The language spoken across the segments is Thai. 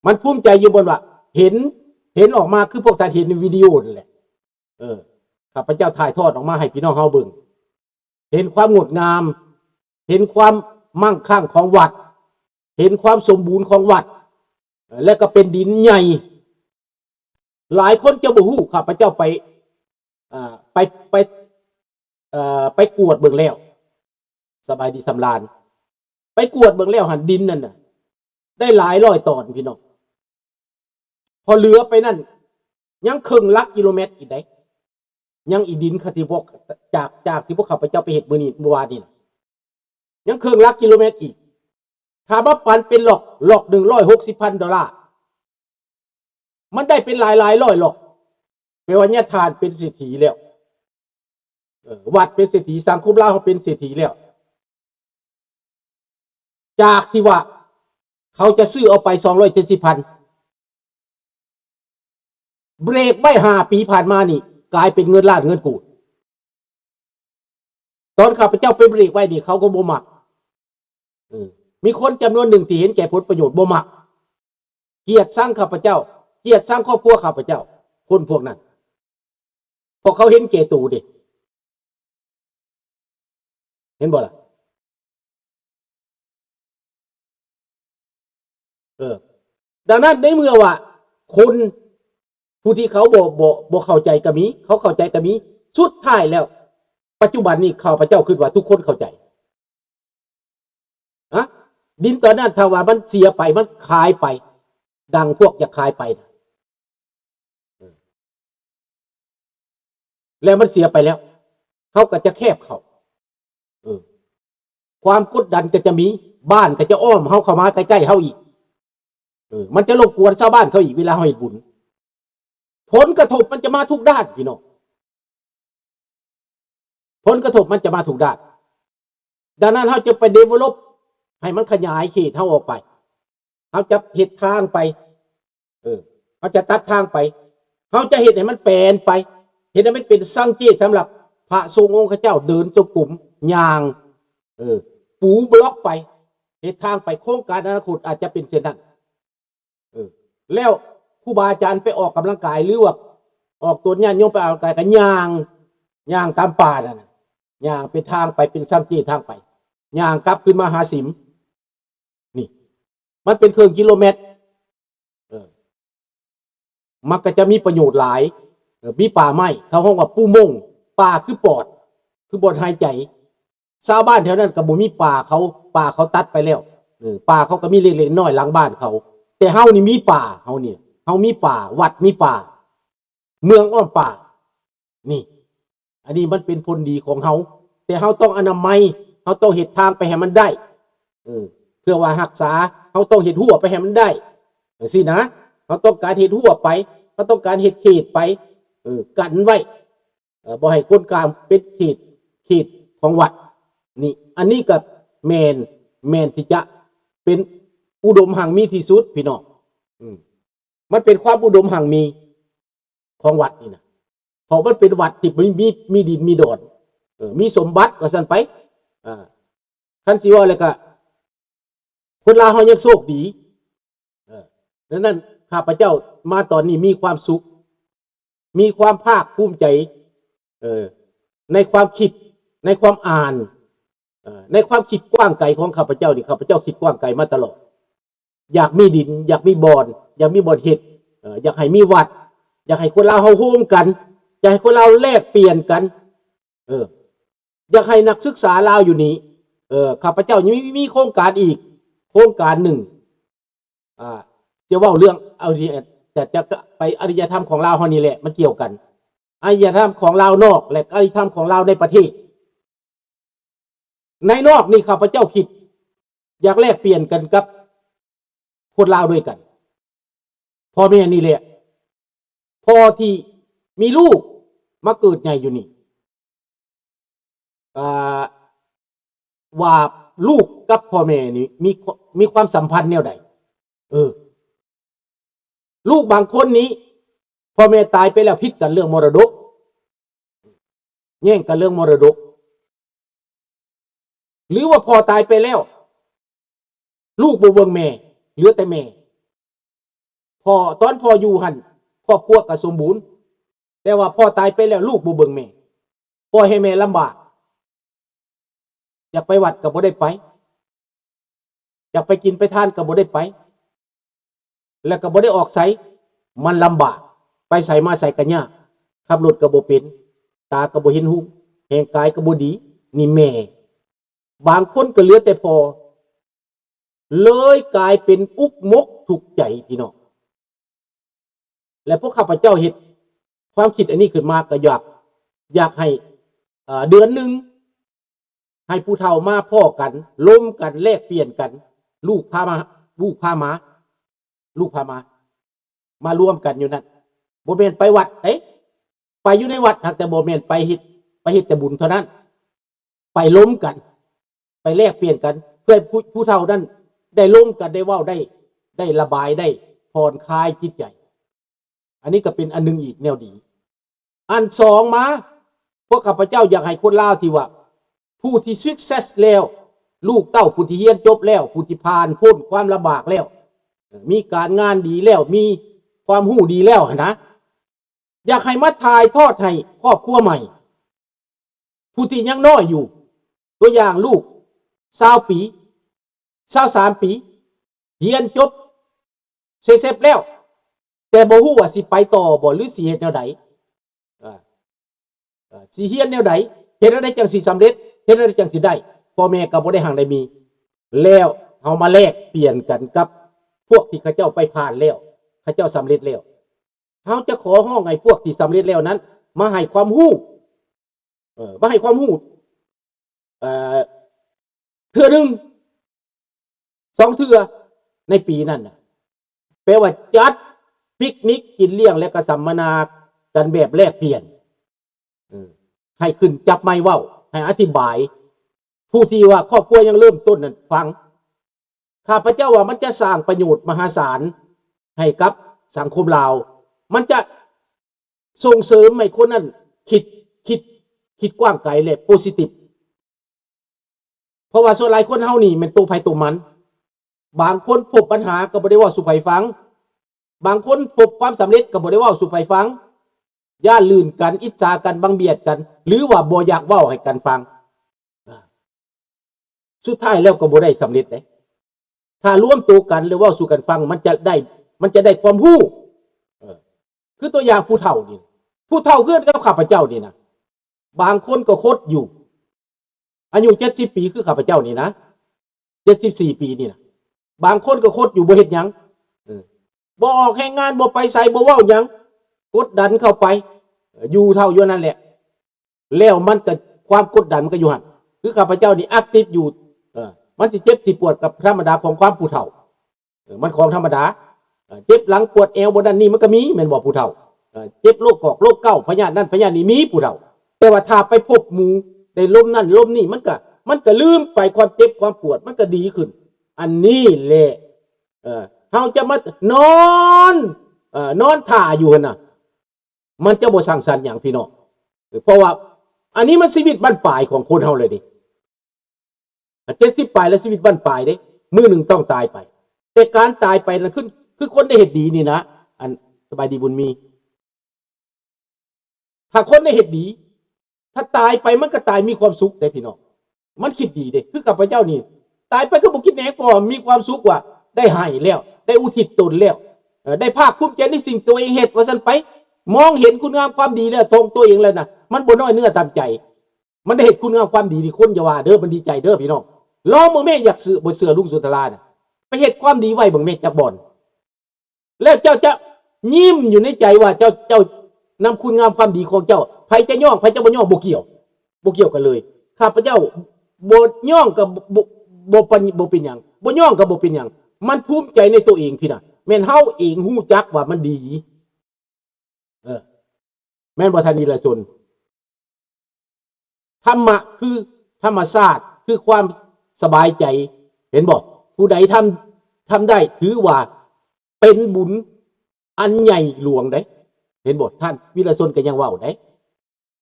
มันภูมิใจอยู่บนว่าเห็นออกมาคือพวกท่านเห็นในวิดีโอนั่นแหละข้าพเจ้าถ่ายทอดออกมาให้พี่น้องเฮาเบิ่งเห็นความงดงามเห็นความมั่งคั่งของวัดเห็นความสมบูรณ์ของวัดและก็เป็นดินใหญ่หลายคนจะบ่ฮู้ข้าพเจ้าไปกวดเบิ่งแล้วสบายดีสำราญไปกวดเบิ่งแล้วหันดินนั่นน่ะได้หลายร้อยตอนพี่น้องพอเหลือไปนั่นยังครึ่งลักกิโลเมตรอีกได้ยังอีดินที่พวกจากที่พวกข้าพเจ้าไปเฮ็ดมื้อนี้เมื่อวานนี่ยังครึ่งลักกิโลเมตรอีกถ้ามาปันเป็นหลอก$160,000มันได้เป็นหลายร้อยหลอกแปลว่าเนี่ยทานเป็นเศรษฐีแล้ววัดเป็นเศรษฐีสังคมลาวเขาเป็นเศรษฐีแล้วจากที่ว่าเขาจะซื้อเอาไป270,000เบรกไว้5 ปีผ่านมานี่กลายเป็นเงินล้านเงินกูดตอนข้าพเจ้าไปเบรกไว้นี่เขาก็บ่มักมีคนจำนวนหนึ่งที่เห็นแก่ผลประโยชน์บ่มักเกลียดสร้างข้าพเจ้าเกลียดสร้างครอบครัวข้าพเจ้าคนพวกนั้นพอเขาเห็นแก่ตัวดิเห็นบ่ล่ะดังนั้นในเมื่อว่าคนผู้ที่เขาบ่เข้าใจก็มีเขาเข้าใจก็มีสุดท้ายแล้วปัจจุบันนี้ข้าพเจ้าคิดว่าทุกคนเข้าใจดินตอนนั้นถ้าว่ามันเสียไปมันขายไปดังพวกอยากขายไปนะแล้วมันเสียไปแล้วเขาก็จะแคบเขาความกดดันก็จะมีบ้านก็จะอ้อมเขาเข้ามาใกล้ๆเขาอีกมันจะรบกวนชาวบ้านเขาอีกเวลาเขาเฮ็ดบุญผลกระทบมันจะมาทุกด้านพี่น้องผลกระทบมันจะมาทุกด้านดังนั้นเขาจะไป develop ให้มันขยายเขตเขาออกไปเขาจะเฮ็ดทางไปเขาจะตัดทางไปเขาจะเฮ็ดให้มันแปลนไปเฮ็ดให้มันเป็นสังเกตสำหรับพระสงฆ์องค์เจ้าเดินจงกรมย่างปูบล็อกไปเฮ็ดทางไปโครงการอนาคตอาจจะเป็นเช่นนั้นแล้วครูบาอาจารย์ไปออกกำลังกายหรือว่าออกตัวญาติโยมไปออกกำลังกายกันย่างตามป่านั่นน่ะย่างเป็นทางไปเป็นสังเกตทางไปย่างกลับขึ้นมาหาสิมนี่มันเป็นครึ่งกิโลเมตรมันก็จะมีประโยชน์หลายมีป่าไม้เขาห้องว่าปูม่งป่าคือปอดคือบอดหายใจชาวบ้านแถวนั้นก็บ่มีป่าเขาตัดไปแล้วป่าเขาก็มีเล็กๆน้อยๆหลังบ้านเขาแต่เฮานี่มีป่าเฮามีป่าวัดมีป่าเมืองอ้อมป่านี่อันนี้มันเป็นผลดีของเฮาแต่เฮาต้องอนามัยเฮาต้องเฮ็ดทางไปให้มันได้เพื่อว่ารักษาเฮาต้องเฮ็ดหัวไปให้มันได้สินะเฮาต้องการเฮ็ดหัวไปเฮาต้องการเฮ็ดเขตไปกันไว้บ่ให้คนกลางเป็นเขตของวัดนี่อันนี้ก็แม่นที่จะเป็นอุดมหังมีที่สุดพี่น้องมันเป็นความอุดมหังมีของวัดนี่นะเพราะมันเป็นวัดที่มีดินมีดอนมีสมบัติว่าซั่นไปคันสิว่าแล้วก็คนลาวเฮายังโชคดีดังนั้นข้าพเจ้ามาตอนนี้มีความสุขมีความภาคภูมิใจในความคิดในความอ่านในความคิดกว้างไกลของข้าพเจ้านี่ข้าพเจ้าคิดกว้างไกลมาตลอดอยากมีดินอยากมีบ่อนอยากมีบ่อนเฮ็ดอยากให้มีวัดอยากให้คนลาวเฮาโฮมกันอยากให้คนลาวแลกเปลี่ยนกันอยากให้นักศึกษาลาวอยู่นี้ข้าพเจ้ายังมีโครงการอีกโครงการหนึ่งจะเว้าเรื่องเอาแต่จะไปอารยธรรมของลาวเฮานี่แหละมันเกี่ยวกันอารยธรรมของลาวนอกและอารยธรรมของลาวในประเทศในนอกนี่ข้าพเจ้าคิดอยากแลกเปลี่ยนกันกับคนลาวด้วยกันพ่อแม่นี่แหละพ่อที่มีลูกมาเกิดใหญ่อยู่นี่ว่าลูกกับพ่อแม่นี่มีความสัมพันธ์แนวใดลูกบางคนนี้พ่อแม่ตายไปแล้วผิดกันเรื่องมรดกแย่งกันเรื่องมรดกหรือว่าพ่อตายไปแล้วลูกบ่เบิ่งแม่เหลือแต่แม่ ตอนพ่ออยู่หันครอบครัวก็สมบูรณ์แต่ว่าพ่อตายไปแล้วลูกบ่เบิ่งแม่ปล่อยให้แม่ลำบากอยากไปวัดก็บ่ได้ไปอยากไปกินไปทานก็บ่ได้ไปแล้วก็บ่ได้ออกไสมันลำบากไปใส่มาใส่กะยากขับรถก็บ่เป็นตาก็บ่เห็นหูแหงกายก็บ่ดีนี่แม่บางคนก็เหลือแต่พอเลยกลายเป็นอุกมกทุกข์ใจพี่น้องและพวกข้าพเจ้าเห็นความคิดอันนี้ขึ้นมาก็อยากให้เดือนหนึ่งให้ผู้เฒ่ามาพ่อกันล้มกันแลกเปลี่ยนกันลูกพามาร่วมกันอยู่นั่นบ่แม่นไปวัดไปอยู่ในวัดแต่บ่แม่นไปเฮ็ดแต่บุญเท่านั้นไปล้มกันไปแลกเปลี่ยนกันเพื่อผู้เฒ่านั้นได้ล้มกันได้เว้าได้ระบายได้ผ่อนคลายจิตใจอันนี้ก็เป็นอันนึงอีกแนวดีอันสองมาพวกข้าพเจ้าอยากให้คนลาวที่ว่าผู้ที่ success แล้วลูกเต้าผู้ที่เรียนจบแล้วผู้ที่ผ่านพ้นความลำบากแล้วมีการงานดีแล้วมีความรู้ดีแล้วนะอยากให้มาถ่ายทอดให้ครอบครัวใหม่ผู้ที่ยังน้อยอยู่ตัวอย่างลูก20 ปี23 ปีเรียนจบเสร็จแล้วแต่บ่ฮู้ว่าสิไปต่อบ่หรือสิเฮ็ดแนวใดสิเฮียนแนวใดเฮ็ดได้จังสิสำเร็จเฮ็ดได้จังสิได้พ่อแม่ก็บ่ได้ห่างได้มีแล้วเฮามาแลกเปลี่ยนกันกับพวกที่เขาเจ้าไปผ่านแล้วเขาเจ้าสำเร็จแล้วเฮาจะขอร้องให้พวกที่สำเร็จแล้วนั้นมาให้ความรู้มาให้ความรู้เทื่อนึง2เทื่อในปีนั้นน่ะแปลว่าจัดปิกนิกกินเลี้ยงและก็สัมมนากันแบบแลกเปลี่ยนให้ขึ้นจับไม้เว้าให้อธิบายผู้ที่ว่าครอบครัวยังเริ่มต้นนั้นฟังข้าพเจ้าว่ามันจะสร้างประโยชน์มหาศาลให้กับสังคมลาวมันจะส่งเสริมให้คนนั้นคิดกว้างไกลและโพสิทีฟเพราะว่าส่วนหลายคนเฮานี่มันตัวไผตัวมันบางคนพบปัญหาก็บ่ได้เว้าสู่ไผฟังบางคนพบความสำเร็จก็บ่ได้เว้าสู่ไผฟังย่าลื่นกันอิจฉากันบังเบียดกันหรือว่าบ่อยากเว้าให้กันฟังสุดท้ายแล้วก็บ่ได้สำเร็จเด้ถ้ารวมตัวกันหรือเว้าสู่กันฟังมันจะได้ความรู้คือตัวอย่างผู้เฒ่านี่ผู้เฒ่าคือกับข้าพเจ้านี่นะบางคนก็คดอยู่อายุ70 ปีคือข้าพเจ้านี่นะ74 ปีนี่นะบางคนก็คดอยู่บ่เฮ็ดหยังบ่ออกแรงงานบ่ไปไสบ่เว้าหยังกดดันเข้าไปอยู่เท่าอยู่นั่นแหละแล้วมันก็ความกดดันมันก็อยู่หั่นคือข้าพเจ้านี่แอคทีฟอยู่มันสิเจ็บสิปวดกับธรรมดาของความผู้เฒ่ามันของธรรมดาเจ็บหลังปวดเอวบ่นั่นนี่มันก็มีแม่นบ่ผู้เฒ่าเจ็บโรคกอกโรคเก้าพยาธินั่นพยาธินี่มีผู้เฒ่าแต่ว่าถ้าไปพบหมู่ได้ล้มนั่นล้มนี่มันก็ลืมไปความเจ็บความปวดมันก็ดีขึ้นอันนี้แหละเฮาจะมานอนท่าอยู่หั่นน่ะมันจะบ่สร้างสรรค์หยังพี่น้องเพราะว่าอันนี้มันชีวิตบั้นปลายของคนเฮาเลยดิ70 ปลายแล้วชีวิตบั้นปลายเด้มื้อหนึ่งต้องตายไปแต่การตายไปนั้นคือคนได้เฮ็ดดีนี่นะอันสบายดีบุญมีถ้าคนได้เฮ็ดดีถ้าตายไปมันก็ตายมีความสุขได้พี่น้องมันคิดดีเด้คือข้าพเจ้านี่ตายไปก็บ่คิดแหนพอมีความสุขว่าได้ให้แล้วได้อุทิศตนแล้วได้ภาคภูมิใจในสิ่งตัวเองเฮ็ดว่าซั่นไปมองเห็นคุณงามความดีแล้วตรงตัวเองแล้วนะมันบ่น้อยเนื้อตามใจมันได้เห็นคุณงามความดีที่คนจะว่าเด้อมันดีใจเด้อพี่น้องลองมื้อแม่อยากซื้อบ่เสือลุงสุนทราน่ะไปเฮ็ดความดีไว้บ่แม่จักบ่อนแล้วเจ้าจะยิ้มอยู่ในใจว่าเจ้านำคุณงามความดีของเจ้าไผจะย่องไผจะบ่ย่องบ่เกี่ยวกันเลยข้าพเจ้าบ่ย่องกับบ่เป็นหยังบ่ย่องกับบ่เป็นหยังมันภูมิใจในตัวเองพี่น่ะแม่นเฮาเองฮู้จักว่ามันดีแม่นบ่ทันมีละสนธรรมะคือธรรมชาติคือความสบายใจเห็นบ่ผู้ใดทำได้ถือว่าเป็นบุญอันใหญ่หลวงเด้เห็นบ่ท่านวิรชนก็ยังเว้าได้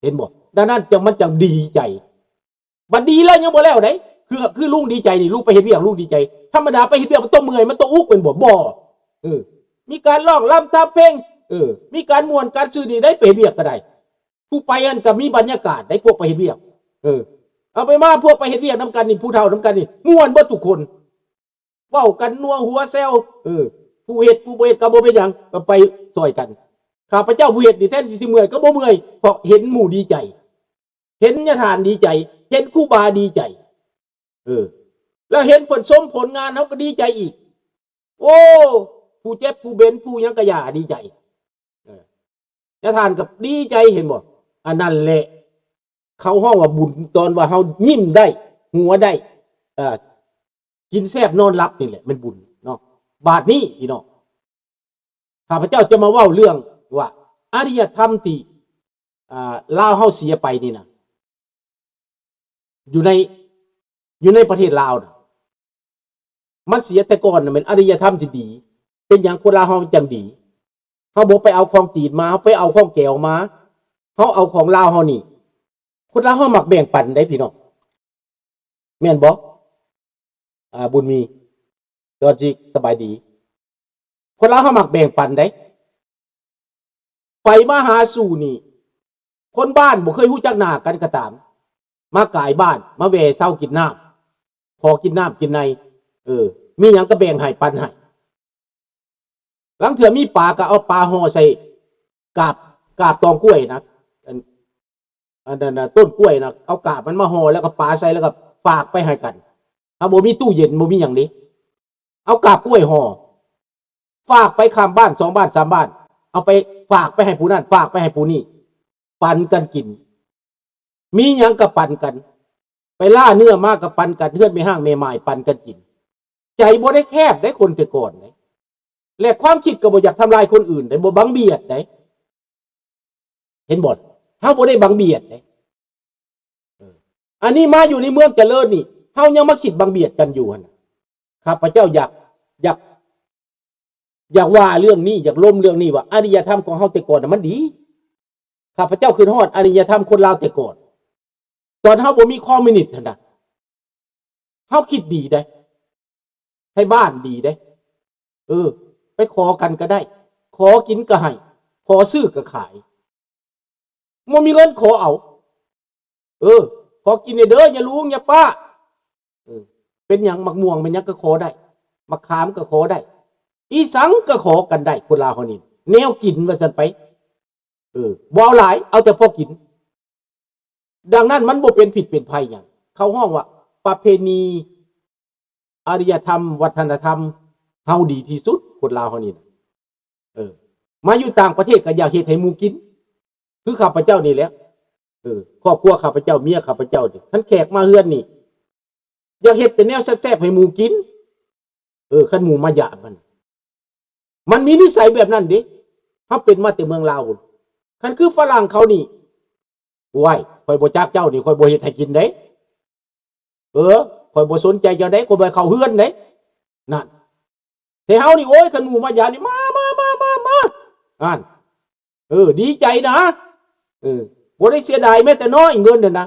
เห็นบ่ดังนั้นมันจังดีใจบัดดีแล้วยังบ่แล้วเด้คือลุงดีใจนี่ลุงไปเฮ็ดเวียกลุงดีใจธรรมดาไปเฮ็ดเวียกมันต้องเมื่อยมันต้องอุกเป็นบ่ มีการร้องรำทำเพลงมีการม่วนการซื้อนี่ได้ไปเวียกก็ได้ผู้ไปอันก็มีบรรยากาศได้พวกไปเฮ็ดเวียกเอาไปมาพวกไปเฮ็ดเวียกนำกันนี่ผู้เฒ่านำกันนี่ม่วนเบิดทุกคนเว้ากันนัวหัวแซวผู้เฮ็ดผู้บ่เฮ็ดก็บ่เป็นหยังก็ไปซอยกันข้าพเจ้าผู้เฮ็ดนี่แท้สิเมื่อยก็บ่เมื่อยเพราะเห็นหมู่ดีใจเห็นญาติทานดีใจเห็นครูบาดีใจแล้วเห็นผลสมผลงานเฮาก็ดีใจอีกโอ้ผู้เจ็บผู้เบ็นผู้ยังกะยาดีใจญาติทานกับดีใจเห็นบ่อันนั้นแหละเขาฮ้องว่าบุญตอนว่าเฮายิ้มได้หัวได้กินแซ่บนอนหลับนี่แหละมันบุญเนาะบาดนี้พี่น้องข้าพเจ้าจะมาเว้าเรื่องว่าอารยธรรมที่ลาวเฮาเสียไปนี่นะอยู่ในประเทศลาวนะมันเสียแต่ก่อนน่ะเป็นอารยธรรมที่ดีเป็นอย่างคนลาวเฮาจังดีเฮาบ่ไปเอาของจีนมาเฮาไปเอาของแก้วมาเฮาเอาของลาวเฮานี่คนลาวเฮามักแบ่งปันได้พี่น้องแม่นบ่บุญมีจอจิกสบายดีคนลาวเฮามักแบ่งปันได้ไปมาหาสู่นี่คนบ้านบ่เคยฮู้จักหน้ากันก็ตามมากายบ้านมาแวะเซากินน้ำพอกินน้ำกินในมีหยังก็แบ่งให้ปันให้หลังเถื่อมีปลาก็เอาปลาห่อใส่กาบตองกล้วยนะอันนั้นต้นกล้วยนะเอากาบมันมาห่อแล้วก็ปลาใส่แล้วก็ฝากไปให้กันบ่มีตู้เย็นบ่มีหยังนี้เอากาบกล้วยห่อฝากไปข้ามบ้าน2บ้าน3บ้านเอาไปฝากไปให้ผู้นั้นฝากไปให้ผู้นี้ปันกันกินมีหยังก็ปันกันไปล่าเนื้อมากก็ปันกันเฮือนไม่ห้างแม่ไม้ปันกันกินใจบ่ได้แคบได้คนแต่ก่อนได้และความคิดก็บ่อยากทำลายคนอื่นได้บ่บังเบียดได้เห็นบ่เฮาบ่ได้บังเบียดได้อันนี้มาอยู่ในเมืองเจริญนี่เฮายังมาคิดบังเบียดกันอยู่หั่นข้าพเจ้าอยากว่าเรื่องนี้อยากล้มเรื่องนี้ว่าอารยธรรมของเฮาแต่ก่อนน่ะมันดีข้าพเจ้าขึ้นฮอดอารยธรรมคนลาวแต่ก่อนตอนเฮาบ่มีคอมมิวนิสต์นั่นน่ะเฮาคิดดีได้ให้บ้านดีได้ไปขอกันก็ได้ขอกินก็ให้ขอซื้อก็ขายบ่มีเงินขอเอาขอกินเด้ออย่าลุงอย่าป้าเป็นหยังมักม่วงเป็นหยังก็ขอได้มะขามก็ขอได้อีสังก็ขอกันได้คนลาวเฮานี่แนวกินว่าซั่นไปบ่เอาหลายเอาแต่พอกินดังนั้นมันบ่เป็นผิดเป็นภัยหยังเขาฮ้องว่าประเพณีอารยธรรมวัฒนธรรมเฮาดีที่สุดคนลาวเฮานี่มาอยู่ต่างประเทศก็อยากเฮ็ดให้หมู่กินคือข้าพเจ้านี่แหละครอบครัวข้าพเจ้าเมียข้าพเจ้านี่คันแขกมาเฮือนนี่อยากเฮ็ดแต่แนวแซ่บๆให้หมู่กินคันหมู่มายามมันมีนิสัยแบบนั้นเด้เฮาเป็นมาแต่เมืองลาวคันคือฝรั่งเขานี่ว้ายข่อยบ่จักเจ้านี่ข่อยบ่เฮ็ดให้กินเด้ข่อยบ่สนใจเจ้าเด้ข่อยบ่เข้าเฮือนเด้นั่นแต่เฮานี่โอ้ยคันหมู่มายามนี่มาอ่านดีใจนะบ่ได้เสียดายแม้แต่น้อยเงินนั่นนะ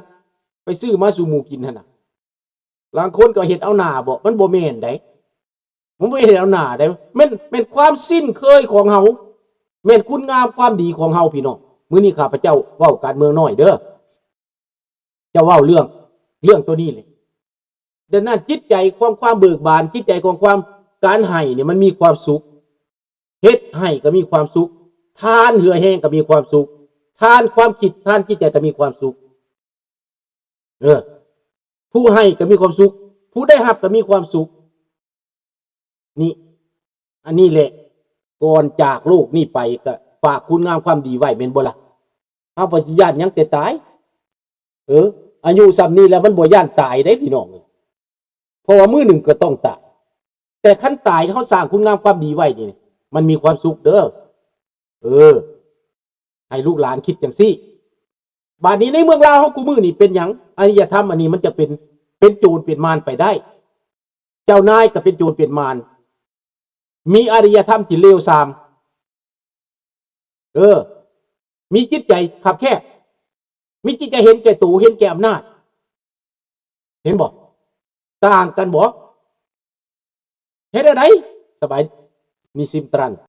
ไปซื้อมาสู่หมู่กินหั่นน่ะบางคนก็เฮ็ดเอาหน้าบ่มันบ่แม่นได้มันบ่เฮ็ดเอาหน้าได้แม่นความสิ้นเคยของเฮาแม่นคุณงามความดีของเฮาพี่น้องมื้อนี้ข้าพเจ้าเว้าการเมืองน้อยเด้อจะเว้าเรื่องตัวนี้เลยดังนั้นจิตใจของความเบิกบานจิตใจของความการให้เนี่ยมันมีความสุขเฮ็ดให้ก็มีความสุขทานเหือแห้งก็มีความสุขทานความคิดทานจิตใจก็มีความสุขผู้ให้ก็มีความสุขผู้ได้รับก็มีความสุขนี่อันนี้แหละก่อนจากโลกนี้ไปก็ฝากคุณงามความดีไว้แม่นบ่ล่ะเฮาบ่สิย้านหยังแต่ตายอายุส่ำนี้แล้วมันบ่ย้านตายได้พี่น้องเพราะว่ามื้อหนึ่งก็ต้องตายแต่คันตายเขาสร้างคุณงามความดีไว้นี่มันมีความสุขเด้อให้ลูกหลานคิดจังซี่บัดนี้ในเมืองลาวเฮากูมื้อนี่เป็นหยังอารยธรรมอันนี้มันจะเป็นโจรเป็นมารไปได้เจ้านายก็เป็นโจรเป็นมารมีอารยธรรมที่เลวทรามมีจิตใจขับแคบมีจิตใจเห็นแก่ตัวเห็นแก่อำนาจเห็นบ่ต่างกันบ่เฮ็ดอะไรสบายมีซิมตรัน